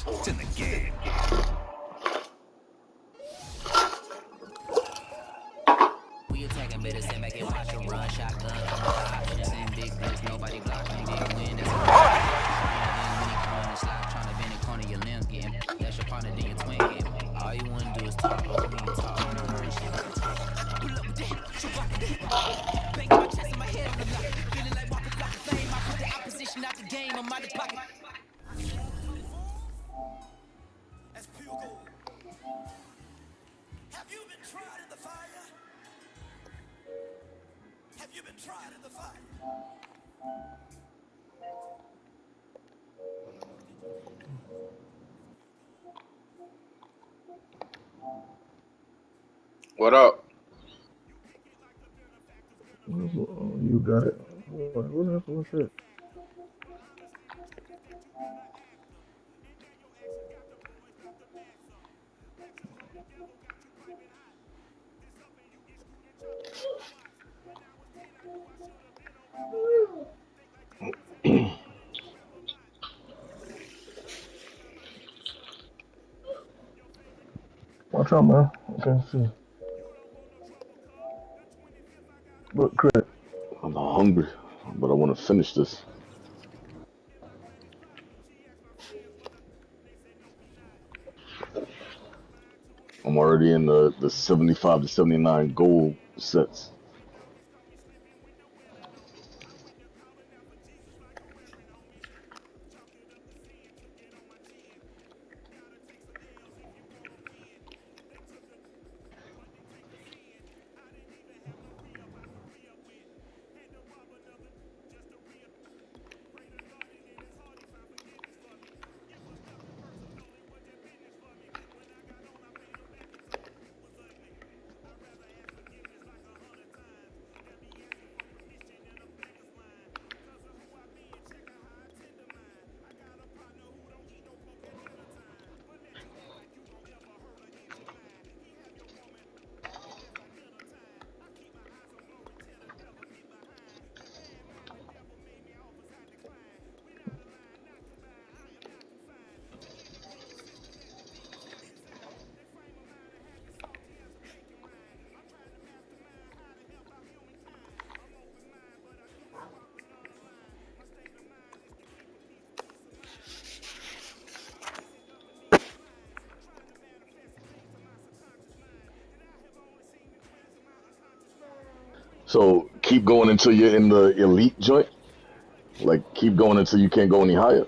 It's in the game. We attacking, better stand back and watch a run. Shotgun, couple of options and big blitz. Nobody blocking, big win. That's a then when he come in the slot, trying to bend the corner, your limbs getting. That's your partner, then your twin game. All you wanna do is talk, but when you talk, no heard shit like a talk. Pull up with that, so rock with that. Bang my chest and my head on the block. Feeling like walking block of fame. I put the opposition out the game. I'm out the pocket. That's pure gold. Have you been tried in the fire? Have you been tried in the fire? What up? You got it. What else? What's it? Watch out, man. I can't see. Look, Craig. I'm hungry, but I want to finish this. I'm already in the 75 to 79 goal sets. So keep going until you're in the elite joint. Like keep going until you can't go any higher.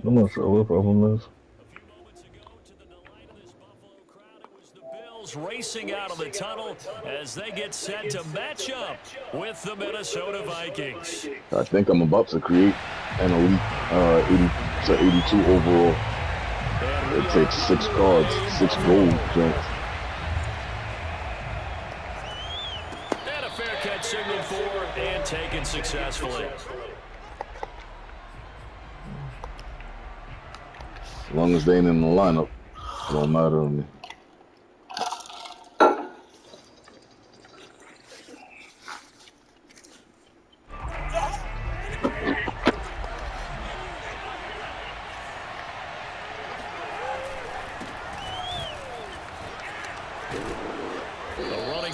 I'm not sure what the problem is. Racing out of the tunnel as they get set to match up with the Minnesota Vikings. I think I'm about to create an elite 80 to 82 overall. It takes 6 cards, 6 gold joints. And a fair catch signaled for and taken successfully. As long as they ain't in the lineup, it don't matter to me.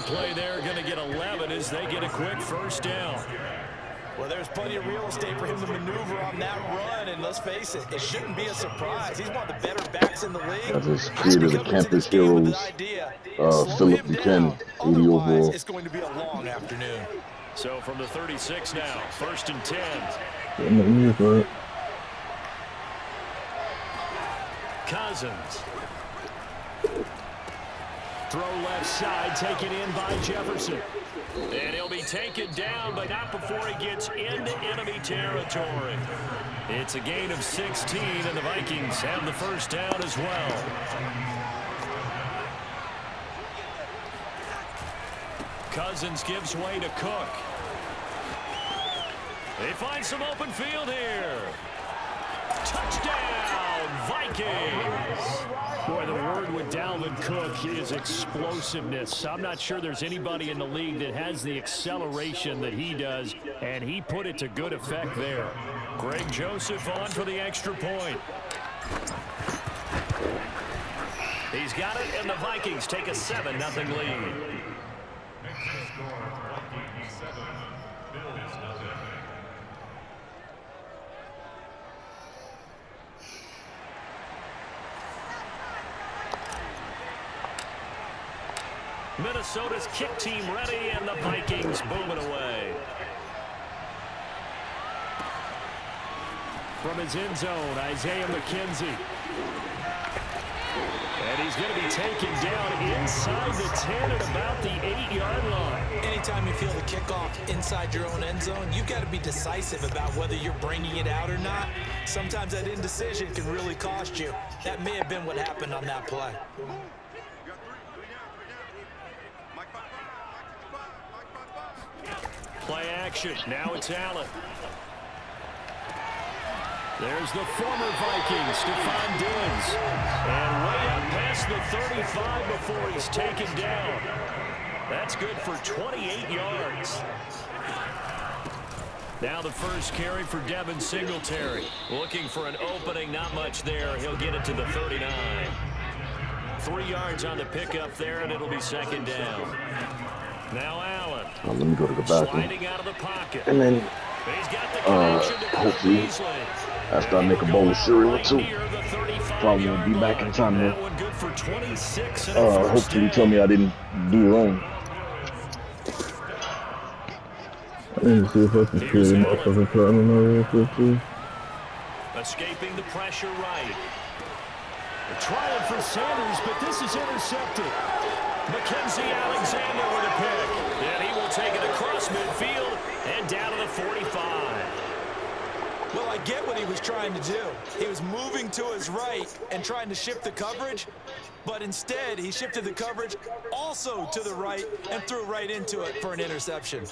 Play there, going to get 11 as they get a quick first down. Well, there's plenty of real estate for him to maneuver on that run, and let's face it, it shouldn't be a surprise. He's one of the better backs in the league. I just created a Campus Heroes, Philip Buchanan, 80 overall. It's going to be a long afternoon. So from the 36 now, 1st and 10. In the ear for it. Cousins. Throw left side, taken in by Jefferson. And he'll be taken down, but not before he gets into enemy territory. It's a gain of 16, and the Vikings have the first down as well. Cousins gives way to Cook. They find some open field here. Touchdown, Vikings. Boy, the word with Dalvin Cook is explosiveness. I'm not sure there's anybody in the league that has the acceleration that he does, and he put it to good effect there. Greg Joseph on for the extra point. He's got it, and the Vikings take a 7-0 lead. Minnesota's kick team ready, and the Vikings boom it away. From his end zone, Isaiah McKenzie. And he's going to be taken down inside the 10 at about the 8-yard line. Anytime you feel the kickoff inside your own end zone, you've got to be decisive about whether you're bringing it out or not. Sometimes that indecision can really cost you. That may have been what happened on that play. Play action. Now it's Allen. There's the former Viking, Stephon Diggs. And way up past the 35 before he's taken down. That's good for 28 yards. Now the first carry for Devin Singletary. Looking for an opening, not much there. He'll get it to the 39. 3 yards on the pickup there, and it'll be second down. Now Allen. Let me go to the bathroom. Sliding out of the pocket. And then, He's got the connection to hopefully, Beasley. after I make a bowl of cereal or two, probably won't be back in time to hopefully tell me I didn't do wrong. I need to see if I can kill the motherfucking cotton real quick, too. Escaping the pressure right. Trying for Sanders, but this is intercepted. Mackenzie Alexander with a pick. And he will take it across midfield and down to the 45. Well, I get what he was trying to do. He was moving to his right and trying to shift the coverage, but instead he shifted the coverage also to the right and threw right into it for an interception.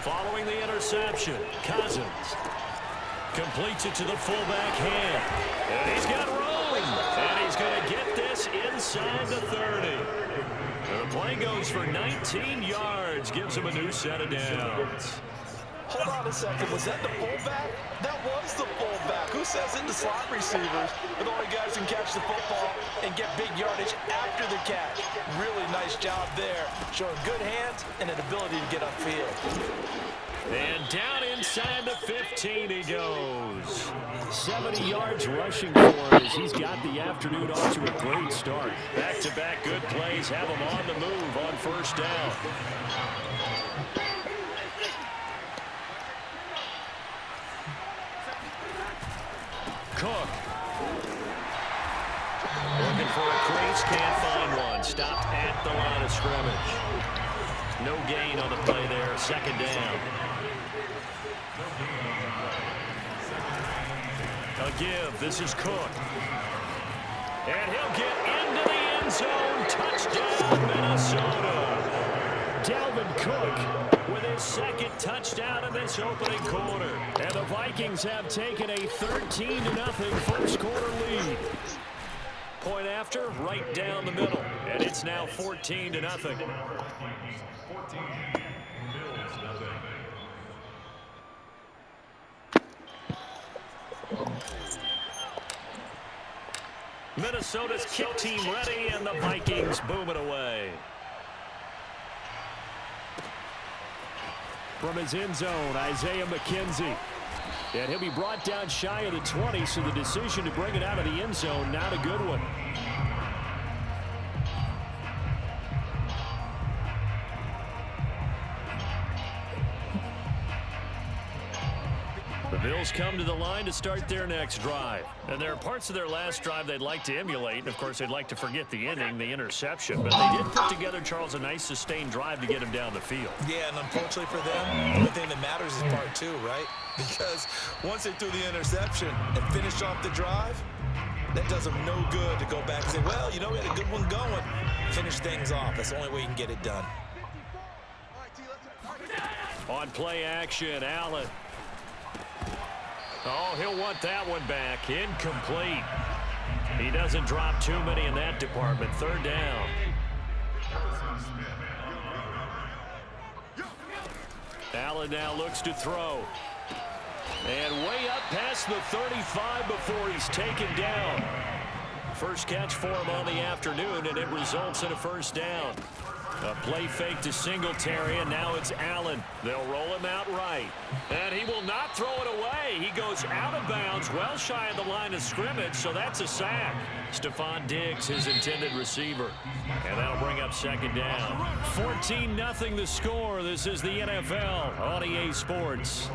Following the interception, Cousins completes it to the fullback hand. And he's got room. And he's going to get this inside the 30. And the play goes for 19 yards, gives him a new set of downs. Hold on a second. Was that the fullback? That was the fullback. Who says it? The slot receivers are the only guys who can catch the football and get big yardage after the catch. Really nice job there. Showing good hands and an ability to get upfield. And down inside the 15 he goes. 70 yards rushing for him as he's got the afternoon off to a great start. Back-to-back good plays have him on the move on first down. Cook. Looking for a crease, can't find one. Stopped at the line of scrimmage. No gain on the play there, second down. A give, this is Cook. And he'll get into the end zone. Touchdown, Minnesota. Dalvin Cook with his second touchdown in this opening quarter. And the Vikings have taken a 13-0 first quarter lead. Point after, right down the middle. And it's now 14-0. Minnesota's kick team ready, and the Vikings boom it away. From his end zone, Isaiah McKenzie. And he'll be brought down shy of the 20, so the decision to bring it out of the end zone, not a good one. Bills come to the line to start their next drive. And there are parts of their last drive they'd like to emulate. And, of course, they'd like to forget the ending, the interception. But they did put together, Charles, a nice sustained drive to get him down the field. Yeah, and unfortunately for them, the only thing that matters is part two, right? Because once they threw the interception and finished off the drive, that does them no good to go back and say, well, you know, we had a good one going. Finish things off. That's the only way you can get it done. On play action, Allen. Oh, he'll want that one back. Incomplete. He doesn't drop too many in that department. Third down. Allen now looks to throw. And way up past the 35 before he's taken down. First catch for him on the afternoon, and it results in a first down. A play fake to Singletary, and now it's Allen. They'll roll him out right. And he will not throw it away. He goes out of bounds, well shy of the line of scrimmage, so that's a sack. Stephon Diggs, his intended receiver. And that'll bring up second down. 14-0 the score. This is the NFL on EA Sports.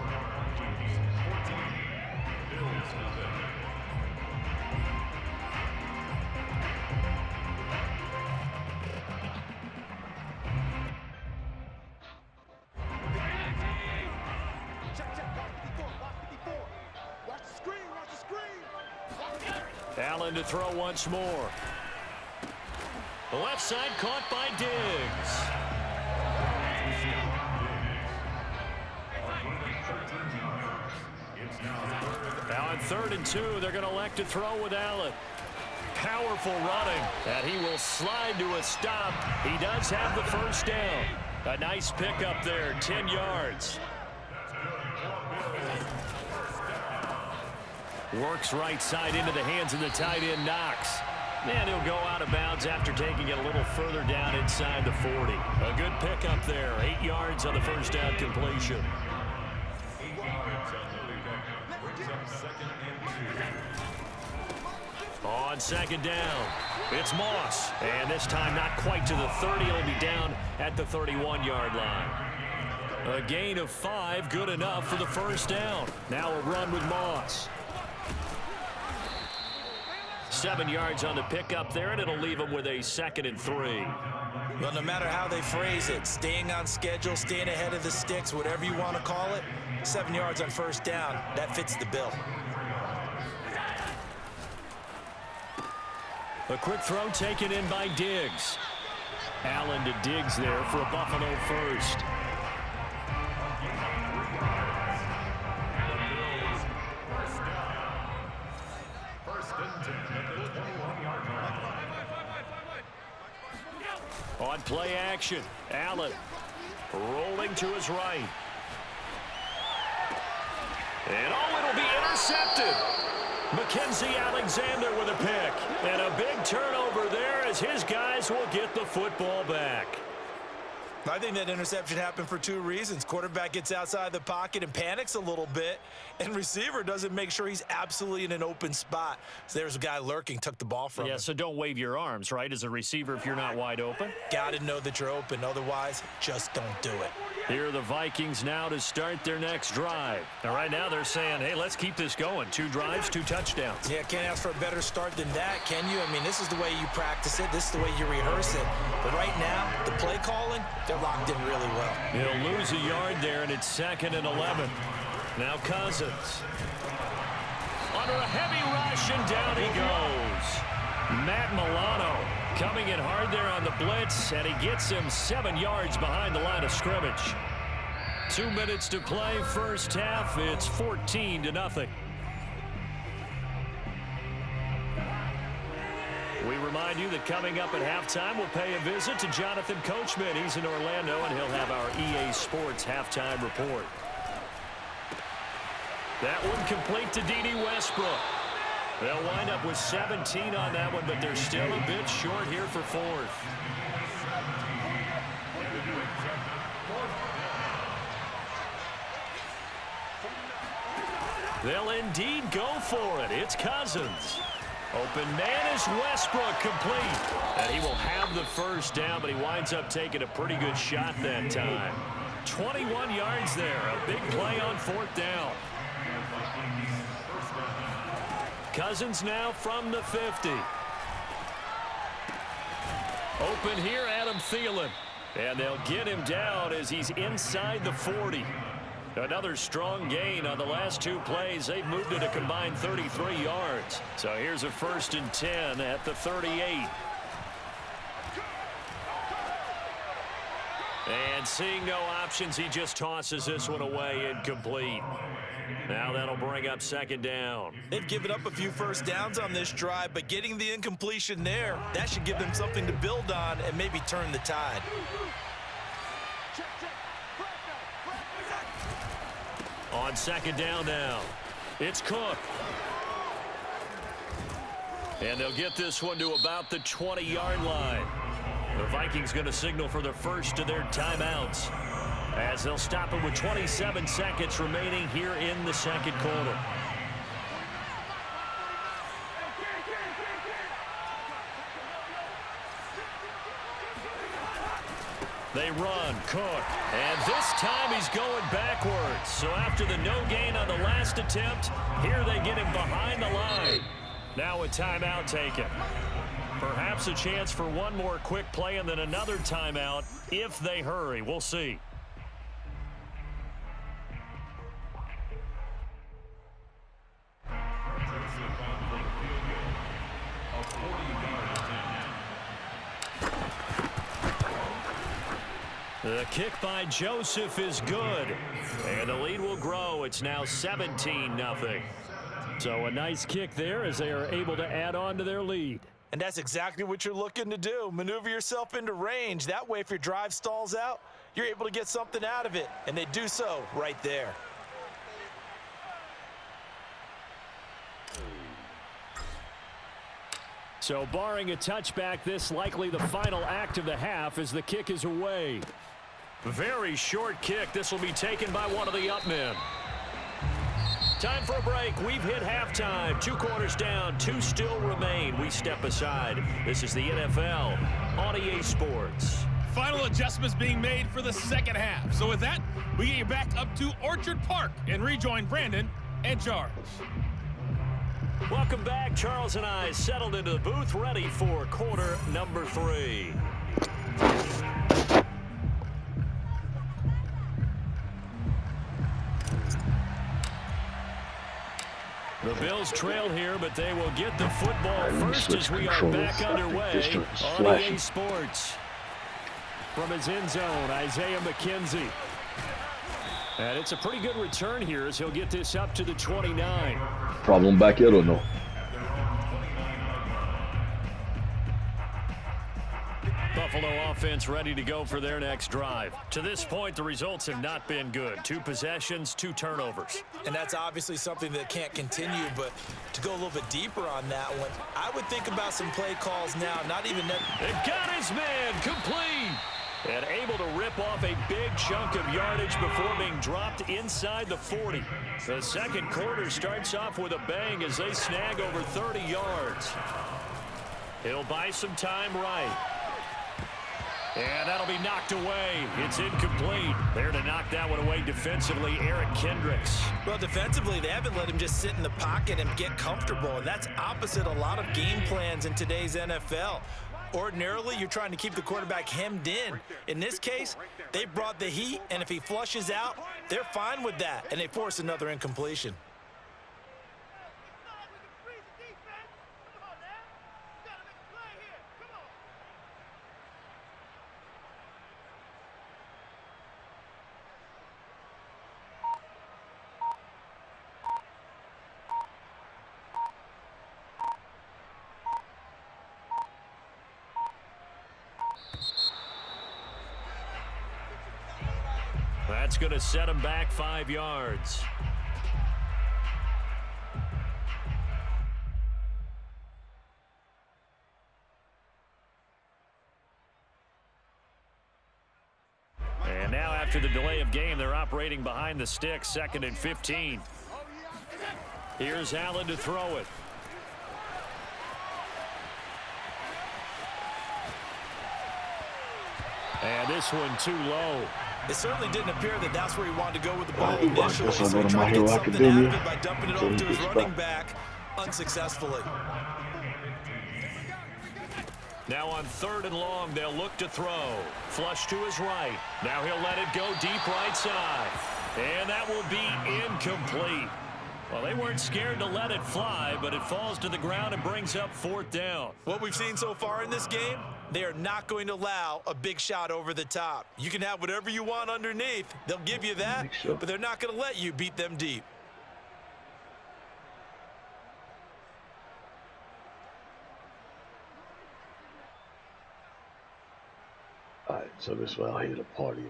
Allen to throw once more. The left side caught by Diggs. Now on 3rd and 2, they're going to elect to throw with Allen. Powerful running, and he will slide to a stop. He does have the first down. A nice pickup there, 10 yards. Works right side into the hands of the tight end, Knox. And he'll go out of bounds after taking it a little further down inside the 40. A good pickup there, 8 yards on the first down completion. On second down, it's Moss. And this time not quite to the 30. He'll be down at the 31-yard line. A gain of 5, good enough for the first down. Now a run with Moss. 7 yards on the pickup there, and it'll leave him with a 2nd and 3. Well, no matter how they phrase it, staying on schedule, staying ahead of the sticks, whatever you want to call it, 7 yards on first down, that fits the bill. A quick throw taken in by Diggs. Allen to Diggs there for a Buffalo first. On play action, Allen rolling to his right. And oh, it'll be intercepted. Mackenzie Alexander with a pick. And a big turnover there as his guys will get the football back. I think that interception happened for 2 reasons. Quarterback gets outside the pocket and panics a little bit, and receiver doesn't make sure he's absolutely in an open spot. So there's a guy lurking, took the ball from him. Yeah, so don't wave your arms, right, as a receiver if you're not wide open. Got to know that you're open. Otherwise, just don't do it. Here are the Vikings now to start their next drive. And right now they're saying, hey, let's keep this going. 2 drives, 2 touchdowns. Yeah, can't ask for a better start than that, can you? I mean, this is the way you practice it. This is the way you rehearse it. But right now, the play calling, they're locked in really well. He'll lose a yard there, and it's 2nd and 11. Now Cousins. Under a heavy rush, and down he goes. Matt Milano coming in hard there on the blitz, and he gets him 7 yards behind the line of scrimmage. 2 minutes to play, first half. It's 14-0. We remind you that coming up at halftime, we'll pay a visit to Jonathan Coachman. He's in Orlando, and he'll have our EA Sports halftime report. That one complete to D.D. Westbrook. They'll wind up with 17 on that one, but they're still a bit short here for 4th. They'll indeed go for it. It's Cousins. Open man is Westbrook, complete. And he will have the first down, but he winds up taking a pretty good shot that time. 21 yards there, a big play on 4th down. Cousins now from the 50. Open here, Adam Thielen. And they'll get him down as he's inside the 40. Another strong gain on the last two plays. They've moved it a combined 33 yards. So here's a 1st and 10 at the 38. And seeing no options, he just tosses this one away incomplete. Now that'll bring up 2nd down. They've given up a few first downs on this drive, but getting the incompletion there, that should give them something to build on and maybe turn the tide. On 2nd down now, it's Cook. And they'll get this one to about the 20-yard line. The Vikings going to signal for the first of their timeouts, as they'll stop it with 27 seconds remaining here in the 2nd quarter. They run, Cook, and this time he's going backwards. So after the no gain on the last attempt, here they get him behind the line. Now a timeout taken. Perhaps a chance for one more quick play and then another timeout if they hurry. We'll see. The kick by Joseph is good, and the lead will grow. It's now 17-0. So a nice kick there as they are able to add on to their lead. And that's exactly what you're looking to do. Maneuver yourself into range. That way, if your drive stalls out, you're able to get something out of it. And they do so right there. So barring a touchback, this likely the final act of the half as the kick is away. Very short kick. This will be taken by one of the up men. Time for a break. We've hit halftime. 2 quarters down. 2 still remain. We step aside. This is the NFL on EA Sports. Final adjustments being made for the second half. So with that, we get you back up to Orchard Park and rejoin Brandon and Charles. Welcome back. Charles and I settled into the booth, ready for quarter number 3. The Bills trail here, but they will get the football first as we are back underway on EA Sports. From his end zone, Isaiah McKenzie. And it's a pretty good return here as he'll get this up to the 29. Problem back yet or no? Buffalo offense ready to go for their next drive. To this point, the results have not been good. 2 possessions, 2 turnovers. And that's obviously something that can't continue, but to go a little bit deeper on that one, I would think about some play calls now, not even... It got his man complete. And able to rip off a big chunk of yardage before being dropped inside the 40. The second quarter starts off with a bang as they snag over 30 yards. He'll buy some time right. And that'll be knocked away. It's incomplete. There to knock that one away defensively, Eric Kendricks. Well, defensively, they haven't let him just sit in the pocket and get comfortable, and that's opposite a lot of game plans in today's NFL. Ordinarily, you're trying to keep the quarterback hemmed in. In this case, they brought the heat, and if he flushes out, they're fine with that, and they force another incompletion. That's going to set him back 5 yards. And now after the delay of game, they're operating behind the sticks, 2nd and 15. Here's Allen to throw it. And this one too low. It certainly didn't appear that that's where he wanted to go with the ball I initially, guess I'll so go he to My tried to Hero get something out of Academia. it by dumping it Until over he to his gets running back. back unsuccessfully. Now on 3rd and long, they'll look to throw. Flush to his right. Now he'll let it go deep right side. And that will be incomplete. Well, they weren't scared to let it fly, but it falls to the ground and brings up 4th down. What we've seen so far in this game, they are not going to allow a big shot over the top. You can have whatever you want underneath. They'll give you that, but they're not going to let you beat them deep. Alright, so this way out here to partying.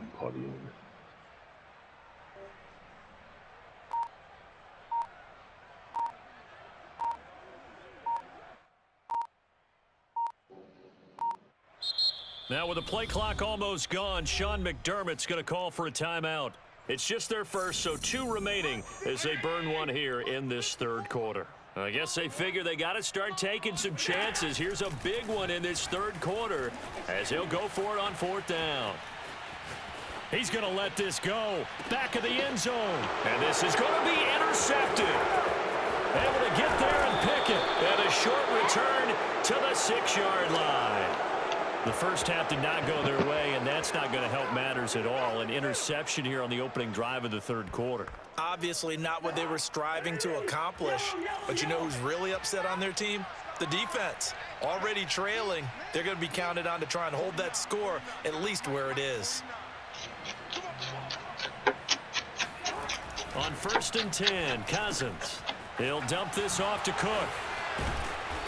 Now with the play clock almost gone, Sean McDermott's going to call for a timeout. It's just their first, so 2 remaining as they burn one here in this 3rd quarter. I guess they figure they got to start taking some chances. Here's a big one in this 3rd quarter as he'll go for it on 4th down. He's going to let this go. Back of the end zone. And this is going to be intercepted. Able to get there and pick it. And a short return to the 6-yard line. The first half did not go their way, and that's not going to help matters at all. An interception here on the opening drive of the 3rd quarter. Obviously not what they were striving to accomplish. But you know who's really upset on their team? The defense. Already trailing, they're going to be counted on to try and hold that score at least where it is. On 1st and 10, Cousins. He'll dump this off to Cook.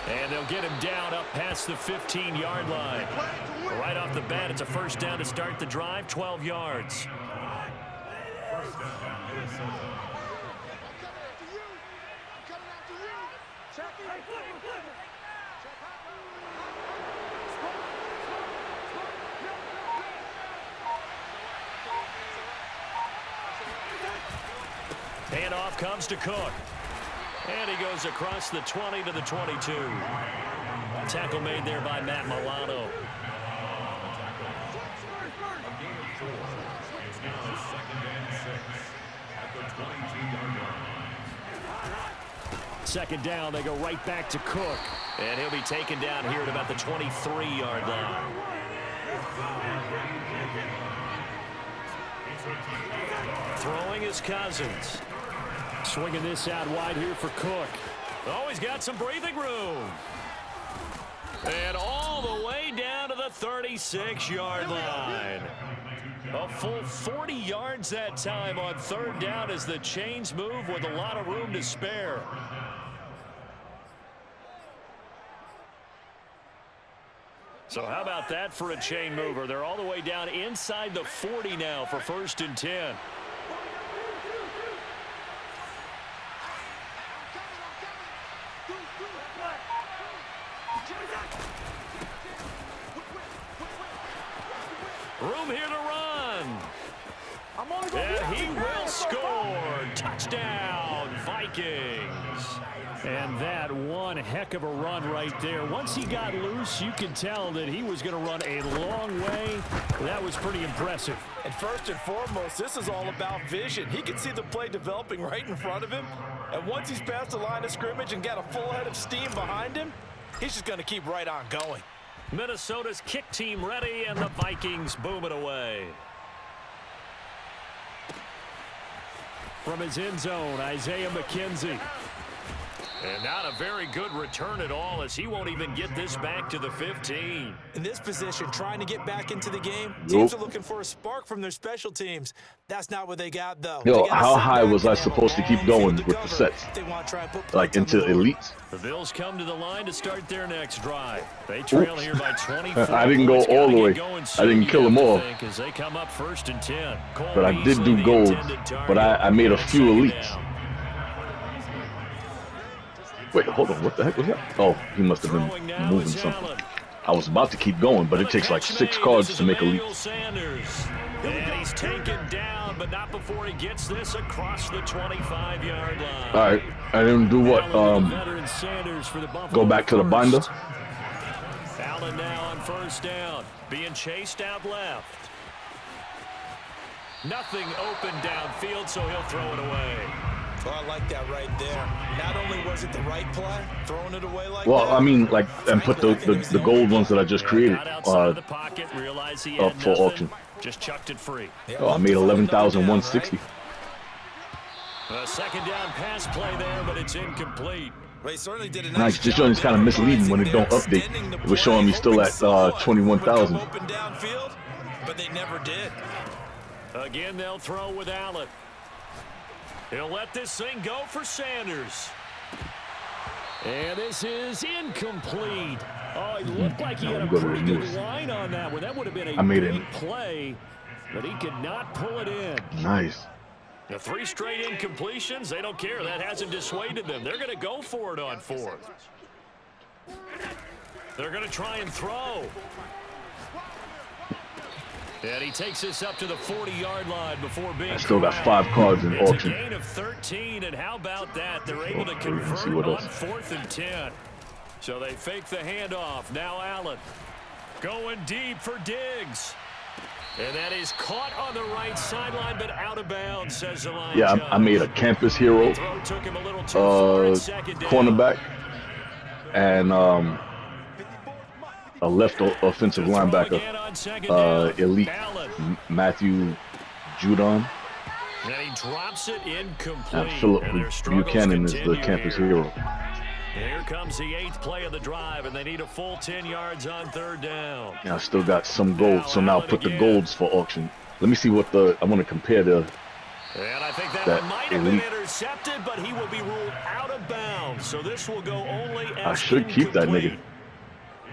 And they'll get him down up past the 15-yard line. Right off the bat, it's a 1st down to start the drive, 12 yards. Handoff comes to Cook. And he goes across the 20 to the 22. Tackle made there by Matt Milano. Second down, they go right back to Cook. And he'll be taken down here at about the 23-yard line. Throwing is Cousins. Swinging this out wide here for Cook. Oh, he's got some breathing room. And all the way down to the 36-yard line. A full 40 yards that time on 3rd down as the chains move with a lot of room to spare. So how about that for a chain mover? They're all the way down inside the 40 now for 1st and 10. Room here to run. And he will score. Touchdown, Vikings. And that one heck of a run right there. Once he got loose, you could tell that he was going to run a long way. That was pretty impressive. And first and foremost, this is all about vision. He can see the play developing right in front of him. And once he's past the line of scrimmage and got a full head of steam behind him, he's just going to keep right on going. Minnesota's kick team ready, and the Vikings boom it away. From his end zone, Isaiah McKenzie. And not a very good return at all, as he won't even get this back to the 15. In this position, trying to get back into the game, teams are looking for a spark from their special teams. That's not what they got, though. Yo, how high was I supposed to keep going with the sets? Like into elites? The Bills come to the line to start their next drive. They trail here by 24. I didn't go all the way. I didn't kill them all. As they come up 1st and 10. But I did do gold. But I made a few elites. Wait, hold on. What the heck was that? Oh, he must have been moving something. I was about to keep going, but it takes like 6 cards to make elites. And he's taken down, but not before he gets this across the 25-yard line. All right, I didn't do what? Go back to the binder. Allen now on 1st down, being chased out left. Nothing open downfield, so he'll throw it away. Well, I like that right there. Not only was it the right play, throwing it away like Well, that. I mean, like, and put the gold ones that I just created Got outside of the pocket, realized he up had for nothing, auction. just chucked it free. Oh, I made 11,160. A second down pass play there, but it's incomplete. Well, he certainly did a Nice. nice This joint is kind of misleading when it don't update. It was showing me still at 21,000. Open downfield, but they never did. Again, they'll throw with Allen. He'll let this thing go for Sanders. And this is incomplete. Oh, it looked like he had a pretty good line on that one. That would have been a big play, but he could not pull it in. Nice. The 3 straight incompletions, they don't care. That hasn't dissuaded them. They're going to go for it on 4th. They're going to try and throw. And he takes this up to the 40-yard line before being I still got 5 cards in auction. It's a gain of 13, and how about that? They're able to convert on 4th and 10. So they fake the handoff. Now Allen going deep for Diggs. And that is caught on the right sideline, but out of bounds, says the line. Yeah, I made a campus hero cornerback and a left offensive linebacker, elite Matthew Judon. And he drops it incomplete. And Philip Buchanan is the campus hero. Here comes the 8th play of the drive, and they need a full 10 yards on 3rd down. Yeah, I still got some gold, so now I'll put the golds for auction. Let me see what I want to compare the. And I think that one might have been intercepted, but he will be ruled out of bounds. So this will go only as I should keep that nigga.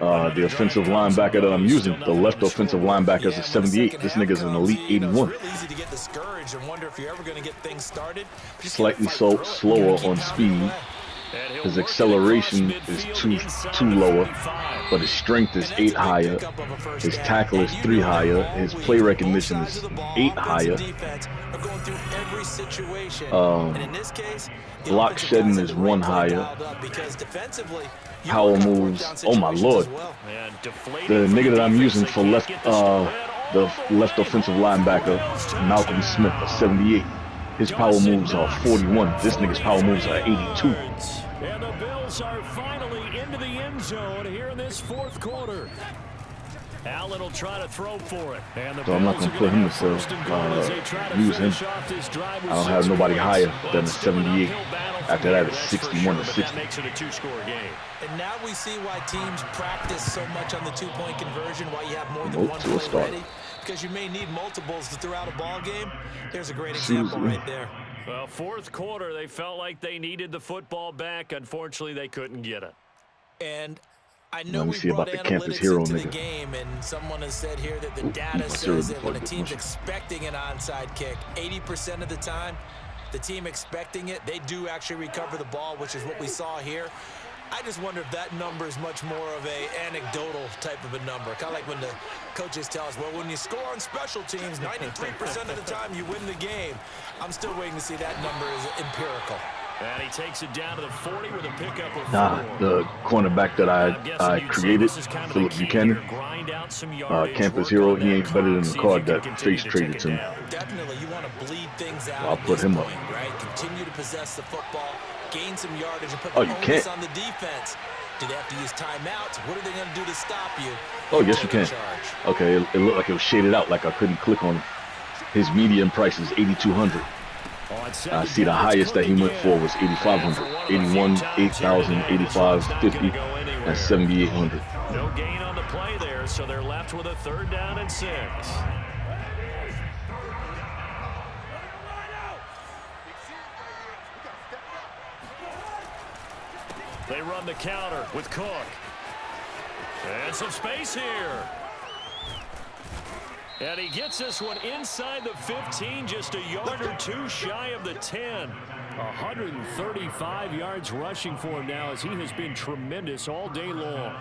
The offensive linebacker that I'm using, the left offensive linebacker is a 78. This nigga's an elite 81. Slightly slower on speed. His acceleration is too lower, but his strength is 8 higher. His tackle is 3 higher. His play recognition is 8 higher. Block shedding is 1 higher. Power moves, oh my lord. The nigga that I'm using for the left offensive linebacker, Malcolm Smith, a 78. His power moves are 41. This nigga's power moves are 82. And the Bills are finally into the end zone here in this 4th quarter. Allen will try to throw for it. And So I'm not going to put him to use him. I don't have nobody higher than a 78. After that, it's 61 to 60. That makes it a 2-score game. And now we see why teams practice so much on the 2-point conversion, why you have more than one play ready. Because you may need multiples throughout a ball game. There's a great example right there. Well, 4th quarter, they felt like they needed the football back. Unfortunately, they couldn't get it. And I know we brought analytics into the game, and someone has said here that the data says that when a team's expecting an onside kick, 80% of the time, the team expecting it, they do actually recover the ball, which is what we saw here. I just wonder if that number is much more of a anecdotal type of a number. Kind of like when the coaches tell us, well, when you score on special teams, 93% of the time you win the game. I'm still waiting to see that number is empirical. And he takes it down to the 40 with a pickup of 4. Nah, the cornerback that I created, Philip Buchanan, campus hero, he ain't better than the card that Face traded to me. Definitely, you want to bleed things out. I'll put him up. Right? Continue to possess the football, gain some yardage, and put the onus on the defense. Do they have to use timeouts? What are they going to do to stop you? Oh, yes, you can. Okay, it looked like it was shaded out, like I couldn't click on it. His median price is 8,200. I see the highest that he went for was 8,500, 81, 8,000, 85, 50, and 7,800. No gain on the play there, so they're left with a 3rd down and 6. They run the counter with Cook. And some space here. And he gets this one inside the 15, just a yard or 2 shy of the 10. 135 yards rushing for him now, as he has been tremendous all day long.